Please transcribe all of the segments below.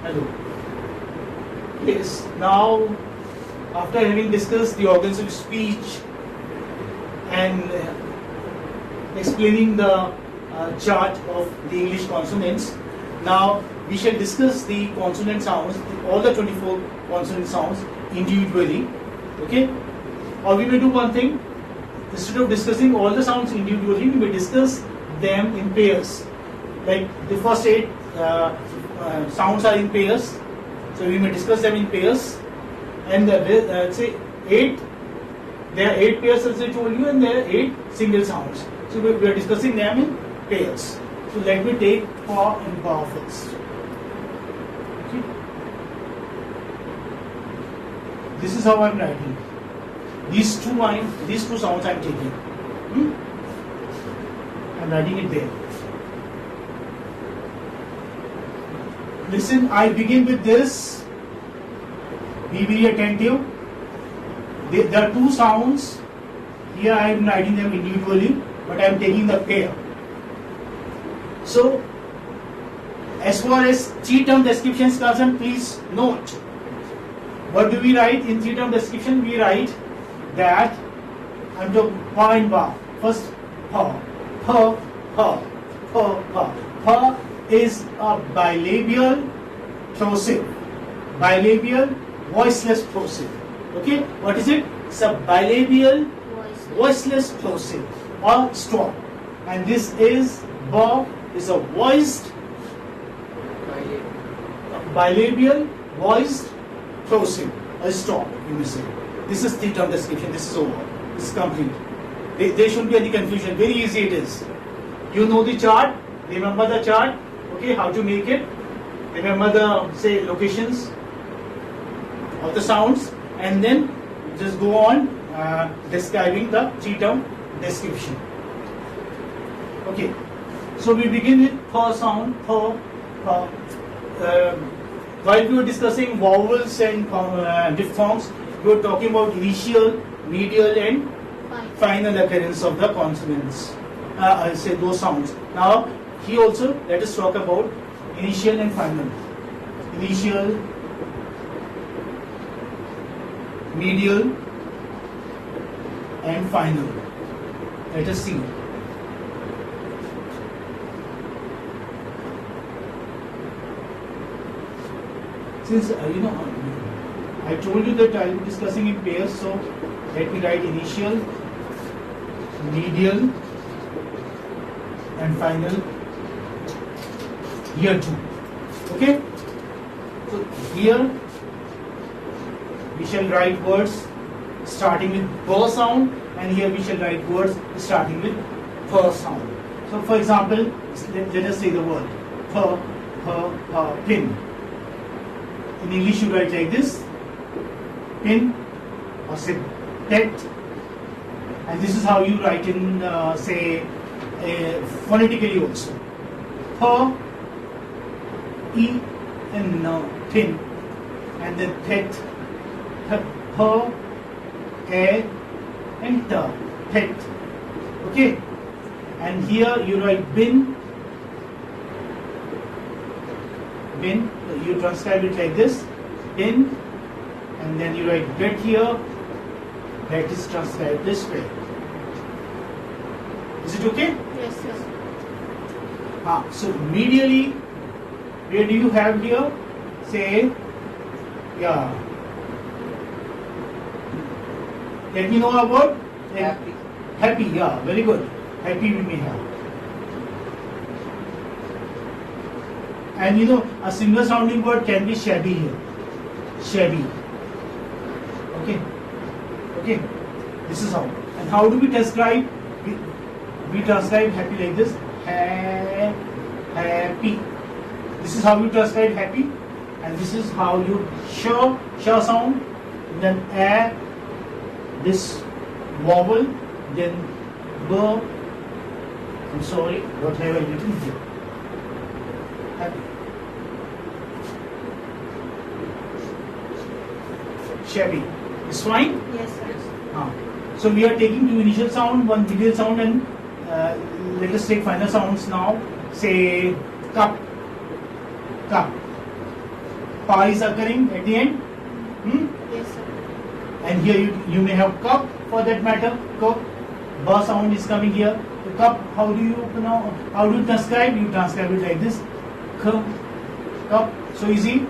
Hello. Yes. Now, after having discussed the organs of speech and explaining the chart of the English consonants, now we shall discuss the consonant sounds, all the 24 consonant sounds individually. Okay? Or we may do one thing. Instead of discussing all the sounds individually, we may discuss them in pairs. Like the first 8 sounds are in pairs, so we may discuss them in pairs. And say 8, there are 8 pairs as I told you, and there are 8 single sounds. So we are discussing them in pairs. So let me take pa and ba first. Okay. This is how I am writing. These two sounds I am taking. I am writing it there. Listen, I begin with this. Be very attentive. There are 2 sounds. Here I am writing them individually, but I am taking the pair. So, as far as 3-term description is concerned, please note. What do we write in 3-term description? We write that I am talking pa and ba. First, pa, pa, pa, pa, pa. Pa is a bilabial plosive. Bilabial voiceless plosive. Okay? What is it? It's a bilabial voiceless plosive or stop. And this is ba is a voiced bilabial voiced plosive. A stop, you may say. This is 3-term description. This is over. This is complete. There shouldn't be any confusion. Very easy it is. You know the chart. Remember the chart. Okay, how to make it. Remember the, say, locations of the sounds, and then just go on describing the 3-term description. Okay, so we begin with pa sound, pa, pa. While we were discussing vowels and diphthongs, we were talking about initial, medial, and final occurrence of the consonants. I'll say those sounds. Now, here also, let us talk about initial and final. Initial, medial, and final. Let us see. Since I told you that I will be discussing in pairs, so let me write initial, medial, and final here too. Okay? So here we shall write words starting with ba sound, and here we shall write words starting with pa sound. So for example, let us say the word pa, pa, pa, pin. In English you write like this, pin, or say pet, and this is how you write in say phonetically also. Pa, e, and pin, and then pet, pa, a, and ta, pet. Okay, and here you write bin, bin. You transcribe it like this, bin, and then you write bet here. That is transcribed this way. Is it okay? Yes, yes. So medially, where do you have here? Say, yeah. Let me know about Happy. Happy, yeah, very good. Happy we may have. And a similar sounding word can be shabby here. Shabby. Okay. Okay. This is how. And how do we transcribe? We transcribe happy like this. Happy. This is how you transcribe happy. And this is how you sh sound. Then a, this vowel. Then b. I'm sorry, what have I written here? Happy. Shabby. It's fine? Yes, sir. So we are taking 2 initial sound, 1 medial sound, and let us take final sounds now. Say cup, cup. Pa is occurring at the end. Hmm? Yes, sir. And here you may have cup for that matter. Cup. Ba sound is coming here. The cup, how do you pronounce? How do you transcribe? You transcribe it like this. Cup. Cup. So easy.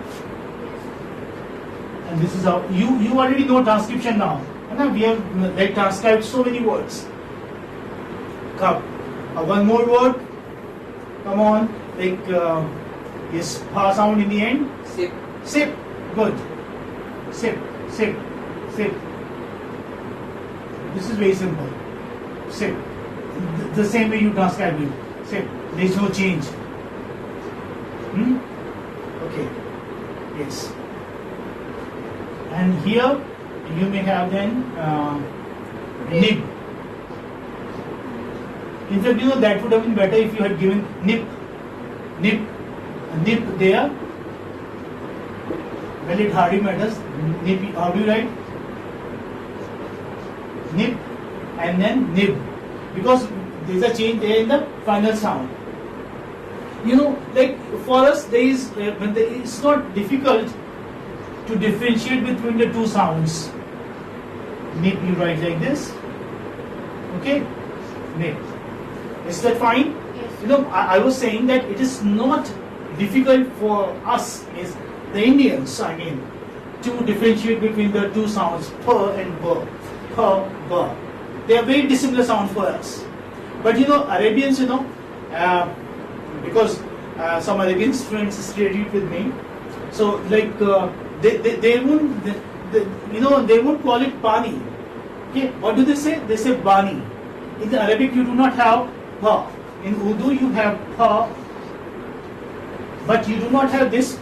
And this is how you already know transcription now. And we have like transcribed so many words. Cup. One more word. Come on. Like is pa sound in the end. Sip. Sip. Good. Sip. Sip. Sip. This is very simple. Sip. The same way you transcribe it. Sip. There is no change. Hmm? Okay. Yes. And here you may have then nib. In fact, that would have been better if you had given nip. Nip. Nip there. Well, it hardly matters. Nip. How do you write? Nip and then nib, because there is a change there in the final sound. Like for us, it's not difficult to differentiate between the two sounds. Nip, you write like this. Okay, nip. Is that fine? Yes. I was saying that it is not difficult for us, is the Indians, I mean, to differentiate between the two sounds, per and ber. Per, ber. They are very dissimilar sounds for us. But Arabians, because some Arabian friends studied with me, so like they won't call it pani. Okay, what do they say? They say bani. In the Arabic, you do not have pa. In Urdu, you have pa, but you do not have this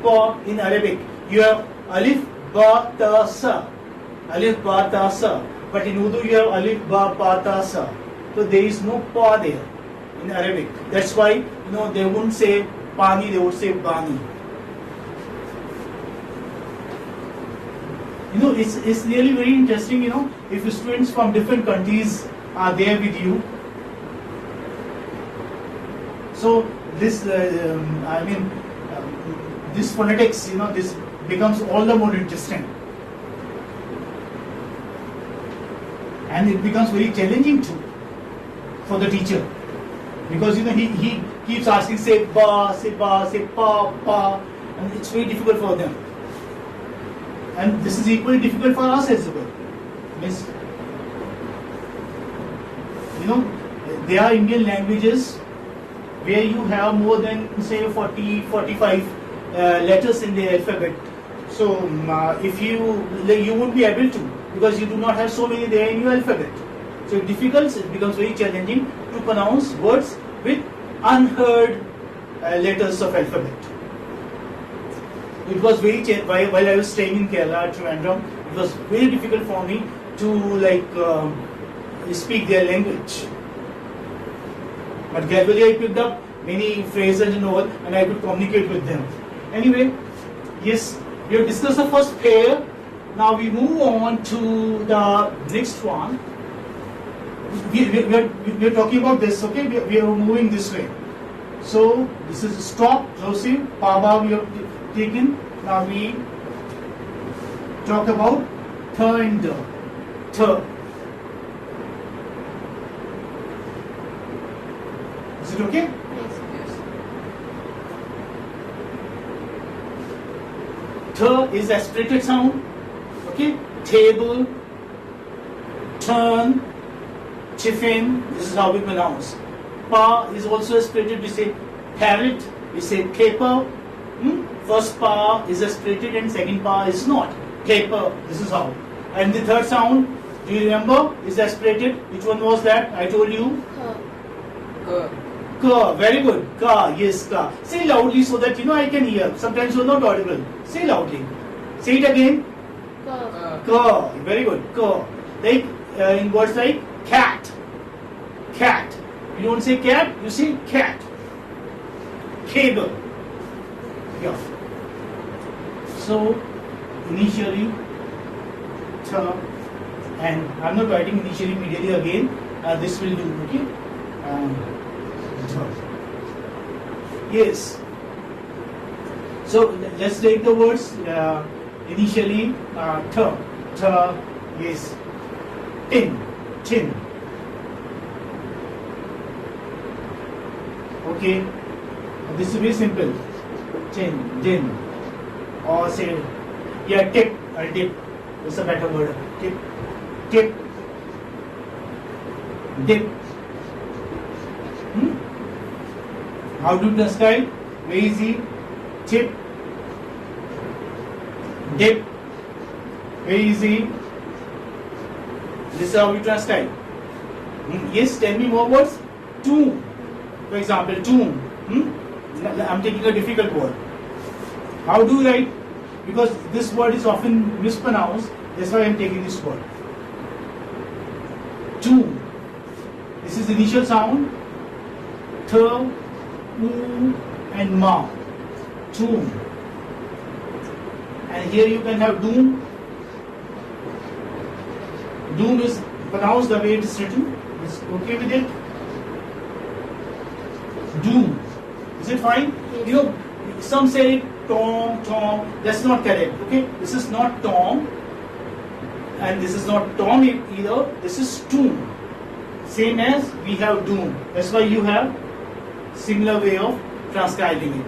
pa in Arabic. You have alif, ba, ta, sa. Alif, ba, ta, sa. But in Urdu, you have alif, ba, pa, ta, sa. So there is no pa there in Arabic. That's why they wouldn't say pani, they would say bani. It's really very interesting. If students from different countries are there with you. So this, this phonetics, this becomes all the more interesting. And it becomes very challenging too for the teacher. Because he keeps asking, say ba, say pa, pa, and it's very difficult for them. And this is equally difficult for us as well. Miss, there are Indian languages where you have more than say 40, 45 letters in the alphabet. So if you won't be able to, because you do not have so many there in your alphabet. So it becomes very challenging to pronounce words with unheard letters of alphabet. It was very while I was staying in Kerala, Trivandrum, it was very difficult for me to speak their language. But gradually I picked up many phrases and all, and I could communicate with them. Anyway, yes, we have discussed the first pair. Now we move on to the next one. We are talking about this, okay? We are moving this way. So this is stop, plosive, pava we have taken. Now we talk about th and the. Th. Is it okay? Yes. Th is aspirated sound. Okay? Table, turn, tiffin. This is how we pronounce. Pa is also aspirated. We say parrot. We say paper. First pa is aspirated and second pa is not. Paper. This is how. And the third sound, do you remember, is aspirated. Which one was that? I told you. Ka. Ka. Very good. Ka. Yes, ka. Say loudly so that I can hear. Sometimes you are not audible. Say loudly. Say it again. Ka. Ka. Very good. Ka. Like in words like cat. Cat. You don't say cat, you say cat. Cable. Yeah. So initially, and I'm not writing initially immediately again. This will do. Okay. Yes. So let's take the words initially. Th. Th is tin. Tin. Okay. This is very simple. Tin. Din. Or say, yeah, tip. Dip. It's a better word. Tip. Tip. Dip. How to describe? Very easy. Tip. Dip. Very easy. This is how we transcribe. Yes, tell me more words. Tomb. For example, tomb. I'm taking a difficult word. How do you write? Because this word is often mispronounced. That's why I'm taking this word. Tomb. This is the initial sound. Th, u, and ma. Tomb. And here you can have doom. Doom is pronounced the way it is written. Is okay with it? Doom. Is it fine? Yes. You know, some say Tom, Tom. That's not correct. Okay, this is not Tom, and this is not Tom either. This is Tomb. Same as we have doom. That's why you have similar way of transcribing it.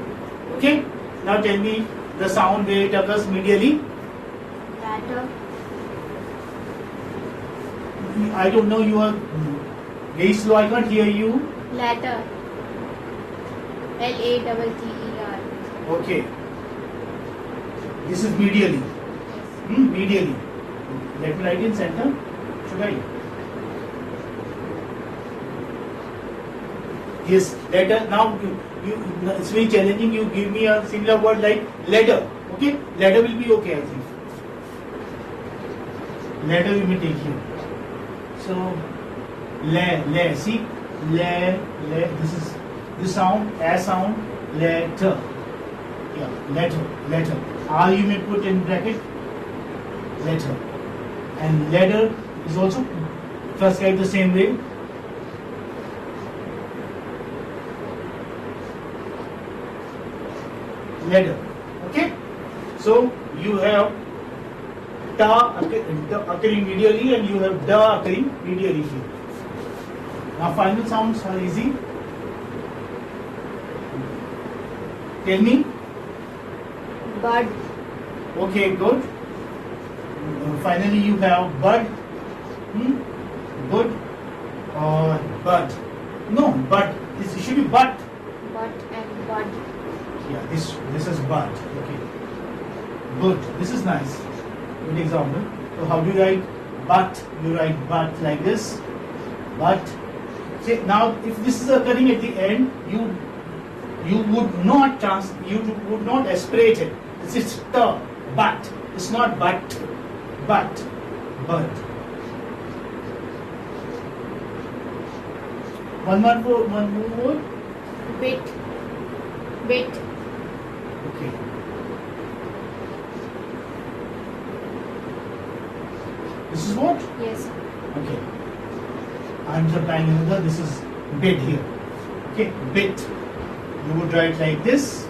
Okay. Now tell me the sound where it occurs medially. Latter. I don't know. You are very slow. I can't hear you. Latter. Latter. Okay. This is medially. Medially. Let me write in center. Should I? Yes. Letter. Now it's very challenging. You give me a similar word like ladder. Okay. Ladder will be okay. I think. Ladder we may take here. So le. See le. This is this sound. A sound. Letter. Yeah, letter. R you may put in bracket. Letter. And ladder is also transcribed the same way. Ladder. Okay? So you have ta occurring medially and you have da occurring medially here. Now final sounds are easy. Tell me. Bud. Okay, good. Finally, you have bud. Good. Or bud. No, bud. It should be but. But and bud. Yeah, this is bud. Okay. Good. This is nice. Good example. So how do you write but? You write but like this. But. See, now if this is occurring at the end, you would not aspirate it. This is the but. It's not but. But. One more. Bit. Okay. This is what? Yes. Okay. I'm supplying another. This is bit here. Okay. Bit. You would write like this.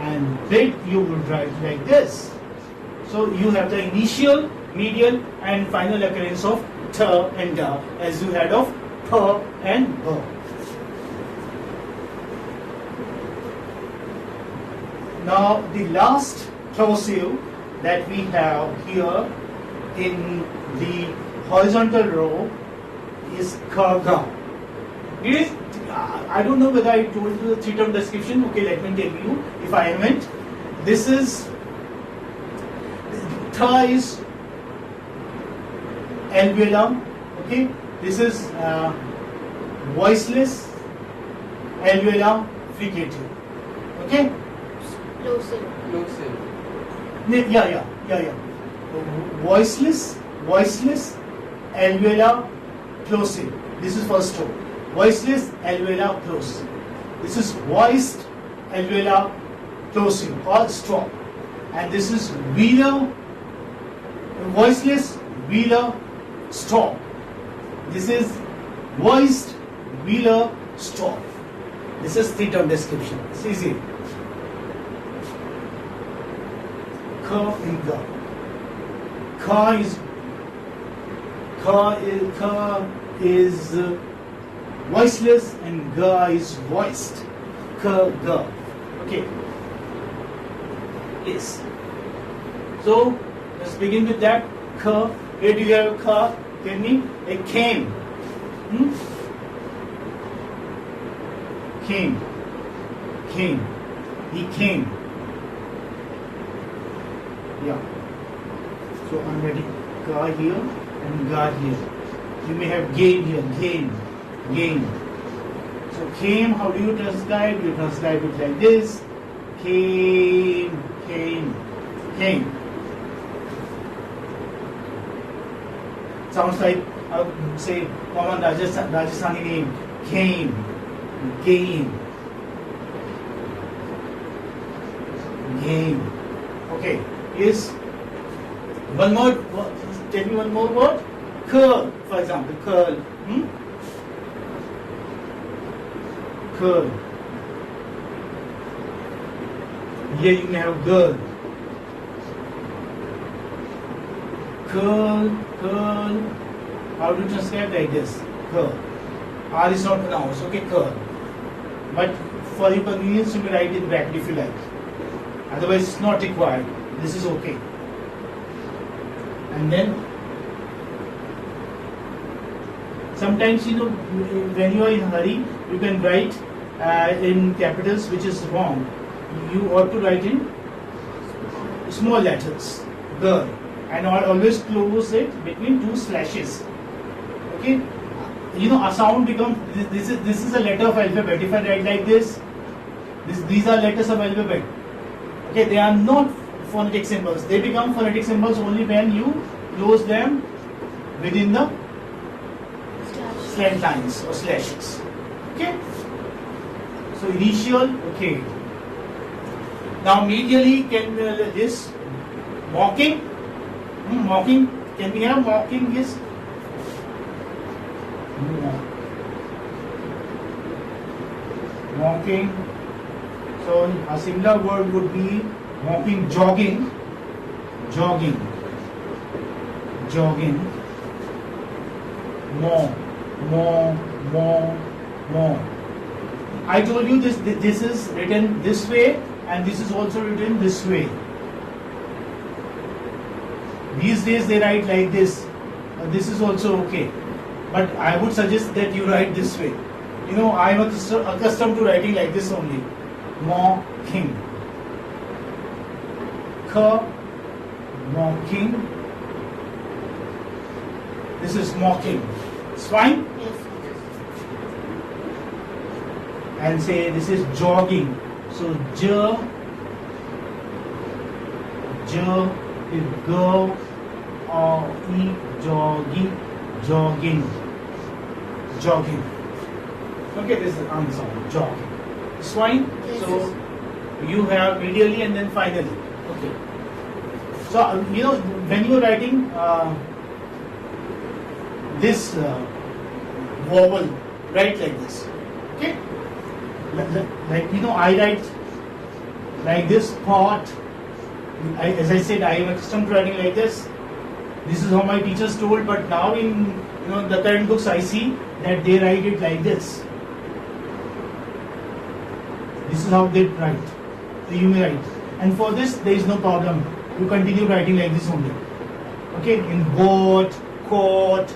And bit you would write like this. So you have the initial, medial and final occurrence of th and da as you had of ph and b. Now the last plosive that we have here in the horizontal row is kha. I don't know whether I told you the three-term description. Okay, let me tell you if I haven't. This is tha is alveolar. Okay, this is voiceless alveolar fricative. Okay. Plosive. Yeah. Voiceless alveolar plosive. This is first row. Voiceless alveolar plosive. This is voiced alveolar plosive or stop. And this is velar, voiceless velar stop. This is voiced velar stop. This is three-term description. It's easy. Ka and ga. Ka is voiceless and ga is voiced. Ka, ga. Okay. Yes. So let's begin with that. Ka. Where do you have ka? Tell me. A came. Came. Came. He came. Yeah. So I'm ready. Ka here and ga here. You may have gain here. Gain. Gain. So came, how do you transcribe? You transcribe it like this. Came. Came. Came. Sounds like, say, common Rajasthani name. Came. Gain. Gain. Okay. Yes. One more. Tell me one more word. Curl, for example. Curl. Curl. Here you may have girl. Curl, curl. How do you transcribe like this? Curl. R is not pronounced. Okay, curl. But for your convenience, you may write in bracket if you like. Otherwise, it's not required. This is okay. And then sometimes, when you are in a hurry, you can write in capitals, which is wrong. You ought to write in small letters, girl, and always close it between two slashes. Okay, a sound becomes this is a letter of alphabet. If I write like this, these are letters of alphabet. Okay, they are not phonetic symbols. They become phonetic symbols only when you close them within the slant lines or slashes. Okay. So initial, okay. Now medially can this mocking. Mocking. Can we have mocking? Yes. Mocking. So a similar word would be mocking. Jogging. Jogging. Jogging. More. I told you this is written this way and this is also written this way. These days they write like this. This is also okay. But I would suggest that you write this way. I am accustomed to writing like this only. Mocking. Mocking. This is mocking. It's fine? Yes. And say this is jogging. So j is go or e jogging. Okay, this is the answer. Jogging. It's fine? Yes. So you have medially and then finally. Okay. So when you are writing this vowel, write like this. Okay? Like I write like this pot. As I said, I am accustomed to writing like this. This is how my teachers told, but now in the current books I see that they write it like this. This is how they write. So you may write. And for this there is no problem. You continue writing like this only. Okay? In bought, caught,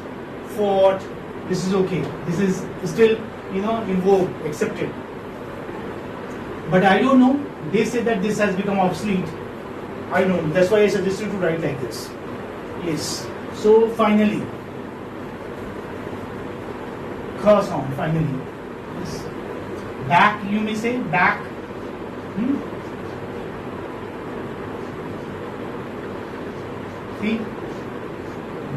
fought, this is okay. This is still in vogue, accepted. But I don't know. They say that this has become obsolete. I don't know. That's why I suggested to write like this. Yes. So finally, ka sound. Finally, yes. Back. You may say back. See,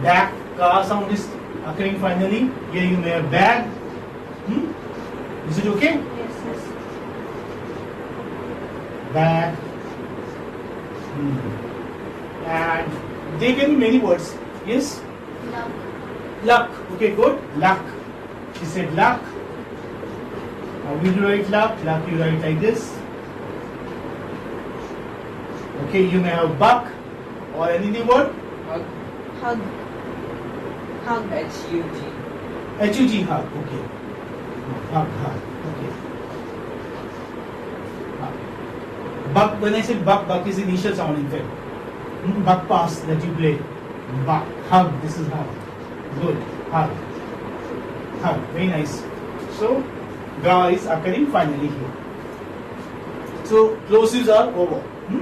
back. Ka sound is occurring finally. Here you may have bag. Is it okay? Yes. Bag. And there can be many words. Yes? Luck. Luck. Okay, good. Luck. She said luck. How will you write luck? Luck you write like this. Okay, you may have buck or any new word. Hug. Hug. Hug. H-U-G. H-U-G, hug. Okay. Hug. Okay. Buck, when I say buck is initial sound in fact. Buck pass that you play. Buck. Hug. This is hug. Good. Hug. Hug. Very nice. So, ga is occurring finally here. So, plosives are over.